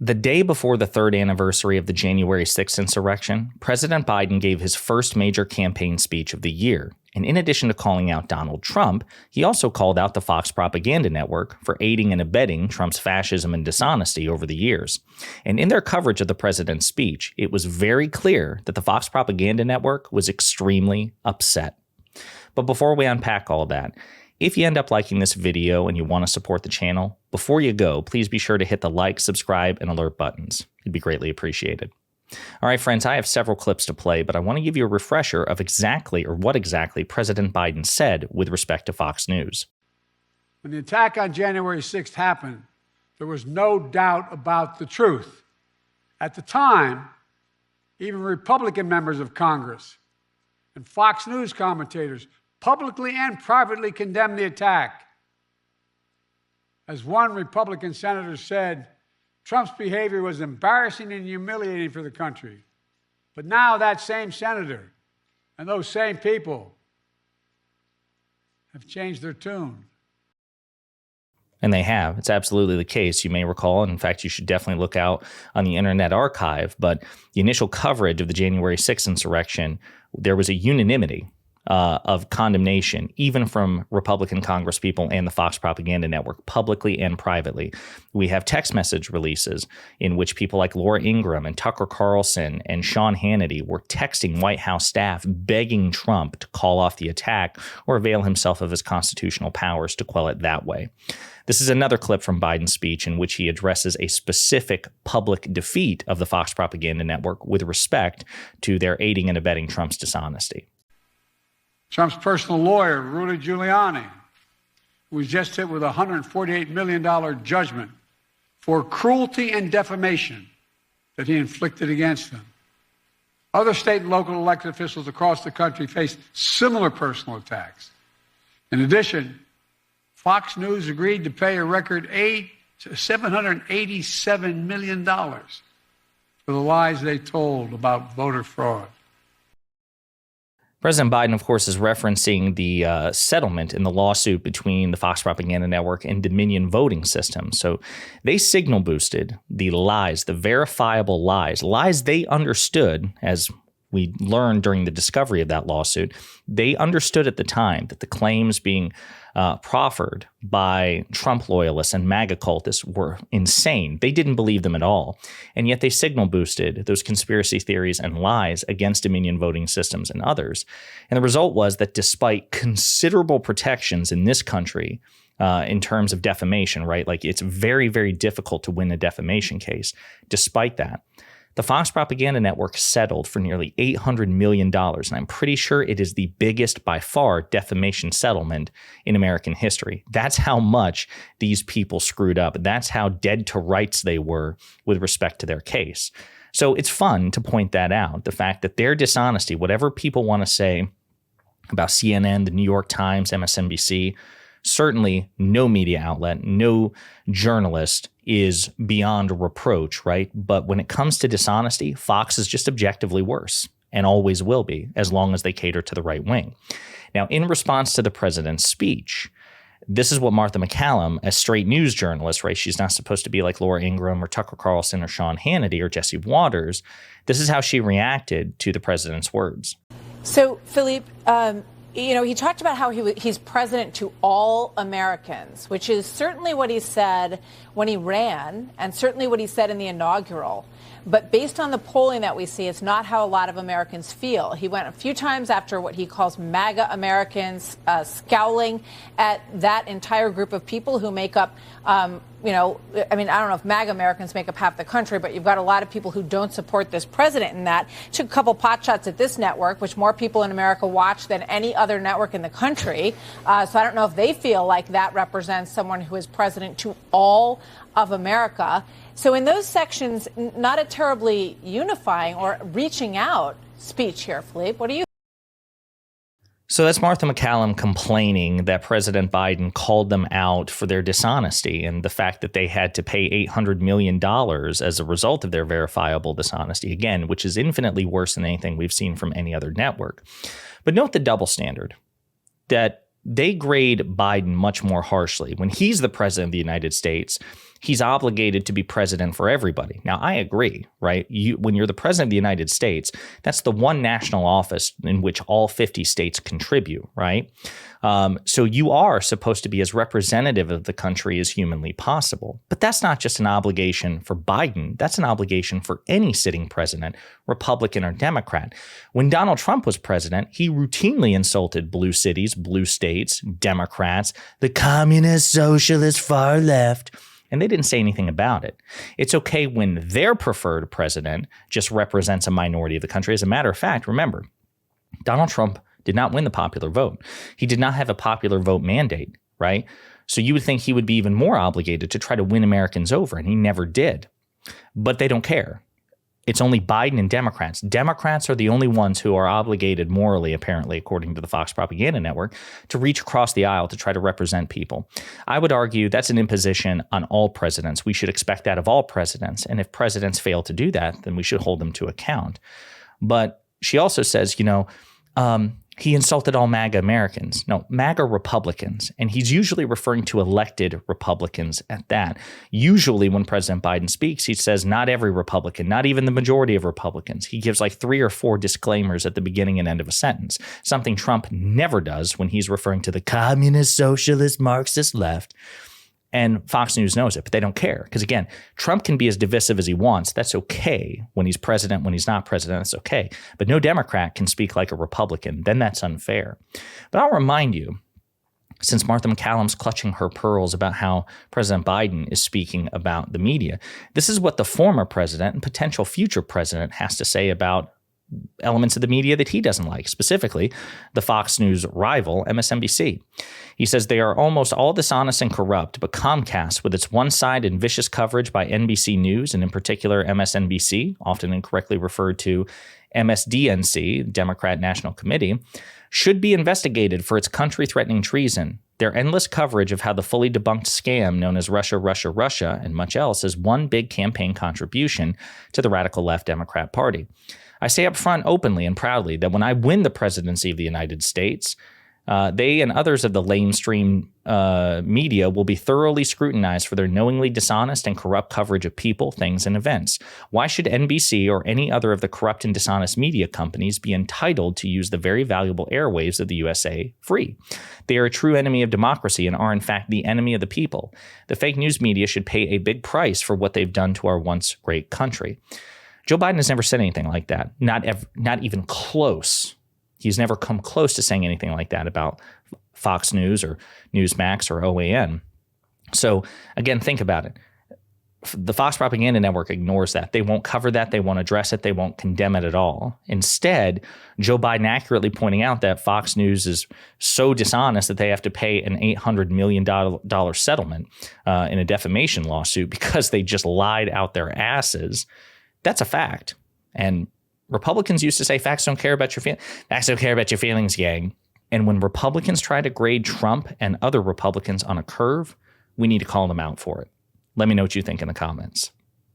The day before the third anniversary of the January 6th insurrection, President Biden gave his first major campaign speech of the year. And in addition to calling out Donald Trump, he also called out the Fox propaganda network for aiding and abetting Trump's fascism and dishonesty over the years. And in their coverage of the president's speech, it was very clear that the Fox propaganda network was extremely upset. But before we unpack all that, if you end up liking this video and you want to support the channel, before you go, please be sure to hit the like, subscribe, and alert buttons. It'd be greatly appreciated. All right, friends, I have several clips to play, but I want to give you a refresher of what exactly President Biden said with respect to Fox News. When the attack on January 6th happened, there was no doubt about the truth. At the time, even Republican members of Congress and Fox News commentators publicly and privately condemned the attack. As one Republican senator said, Trump's behavior was embarrassing and humiliating for the country. But now that same senator and those same people have changed their tune. And they have. It's absolutely the case. You may recall, and in fact, you should definitely look out on the Internet Archive, but the initial coverage of the January 6th insurrection, there was a unanimity of condemnation, even from Republican congresspeople and the Fox propaganda network, publicly and privately. We have text message releases in which people like Laura Ingraham and Tucker Carlson and Sean Hannity were texting White House staff begging Trump to call off the attack or avail himself of his constitutional powers to quell it that way. This is another clip from Biden's speech in which he addresses a specific public defeat of the Fox propaganda network with respect to their aiding and abetting Trump's dishonesty. Trump's personal lawyer, Rudy Giuliani, who was just hit with a $148 million judgment for cruelty and defamation that he inflicted against him. Other state and local elected officials across the country faced similar personal attacks. In addition, Fox News agreed to pay a record $787 million for the lies they told about voter fraud. President Biden, of course, is referencing the settlement in the lawsuit between the Fox propaganda network and Dominion voting system. So they signal boosted the lies, the verifiable lies they understood, as we learned during the discovery of that lawsuit. They understood at the time that the claims being proffered by Trump loyalists and MAGA cultists were insane. They didn't believe them at all. And yet they signal boosted those conspiracy theories and lies against Dominion voting systems and others. And the result was that despite considerable protections in this country in terms of defamation, right? Like it's very, very difficult to win a defamation case. Despite that, the Fox propaganda network settled for nearly $800 million, and I'm pretty sure it is the biggest by far defamation settlement in American history. That's how much these people screwed up. That's how dead to rights they were with respect to their case. So it's fun to point that out, the fact that their dishonesty, whatever people want to say about CNN, the New York Times, MSNBC, certainly no media outlet, no journalist is beyond reproach, right? But when it comes to dishonesty, Fox is just objectively worse and always will be, as long as they cater to the right wing. Now, in response to the president's speech, this is what Martha McCallum, a straight news journalist, right? She's not supposed to be like Laura Ingraham or Tucker Carlson or Sean Hannity or Jesse Waters. This is how she reacted to the president's words. So, Philippe, he talked about how he's president to all Americans, which is certainly what he said when he ran and certainly what he said in the inaugural. But based on the polling that we see, it's not how a lot of Americans feel. He went a few times after what he calls MAGA Americans, scowling at that entire group of people who make up, I don't know if MAGA Americans make up half the country, but you've got a lot of people who don't support this president in that. Took a couple pot shots at this network, which more people in America watch than any other network in the country. So I don't know if they feel like that represents someone who is president to all of America. So in those sections, not a terribly unifying or reaching out speech here, Philippe. What do you? So that's Martha McCallum complaining that President Biden called them out for their dishonesty and the fact that they had to pay $800 million as a result of their verifiable dishonesty, again, which is infinitely worse than anything we've seen from any other network. But note the double standard, that they grade Biden much more harshly. When he's the president of the United States, he's obligated to be president for everybody. Now, I agree, right? When you're the president of the United States, that's the one national office in which all 50 states contribute, right? So you are supposed to be as representative of the country as humanly possible. But that's not just an obligation for Biden. That's an obligation for any sitting president, Republican or Democrat. When Donald Trump was president, he routinely insulted blue cities, blue states, Democrats, the communist, socialist, far left. And they didn't say anything about it. It's okay when their preferred president just represents a minority of the country. As a matter of fact, remember, Donald Trump did not win the popular vote. He did not have a popular vote mandate, right? So you would think he would be even more obligated to try to win Americans over, and he never did. But they don't care. It's only Biden and Democrats. Democrats are the only ones who are obligated morally, apparently, according to the Fox Propaganda Network, to reach across the aisle to try to represent people. I would argue that's an imposition on all presidents. We should expect that of all presidents. And if presidents fail to do that, then we should hold them to account. But she also says, he insulted all MAGA Americans. No, MAGA Republicans. And he's usually referring to elected Republicans at that. Usually when President Biden speaks, he says not every Republican, not even the majority of Republicans. He gives like 3 or 4 disclaimers at the beginning and end of a sentence, something Trump never does when he's referring to the communist, socialist, Marxist left. And Fox News knows it, but they don't care. Because again, Trump can be as divisive as he wants. That's okay. When he's president, when he's not president, that's okay. But no Democrat can speak like a Republican. Then that's unfair. But I'll remind you, since Martha McCallum's clutching her pearls about how President Biden is speaking about the media, this is what the former president and potential future president has to say about elements of the media that he doesn't like, specifically the Fox News rival, MSNBC. He says they are almost all dishonest and corrupt, but Comcast, with its one-sided and vicious coverage by NBC News, and in particular MSNBC, often incorrectly referred to MSDNC, Democrat National Committee, should be investigated for its country-threatening treason. Their endless coverage of how the fully debunked scam known as Russia, Russia, Russia, and much else is one big campaign contribution to the radical left Democrat Party. I say up front openly and proudly that when I win the presidency of the United States, they and others of the lamestream media will be thoroughly scrutinized for their knowingly dishonest and corrupt coverage of people, things, and events. Why should NBC or any other of the corrupt and dishonest media companies be entitled to use the very valuable airwaves of the USA free? They are a true enemy of democracy and are, in fact, the enemy of the people. The fake news media should pay a big price for what they've done to our once great country. Joe Biden has never said anything like that, not even close. He's never come close to saying anything like that about Fox News or Newsmax or OAN. So again, think about it. The Fox Propaganda Network ignores that. They won't cover that. They won't address it. They won't condemn it at all. Instead, Joe Biden accurately pointing out that Fox News is so dishonest that they have to pay an $800 million settlement in a defamation lawsuit because they just lied out their asses. That's a fact. And Republicans used to say facts don't care about your feelings. Facts don't care about your feelings, gang. And when Republicans try to grade Trump and other Republicans on a curve, we need to call them out for it. Let me know what you think in the comments.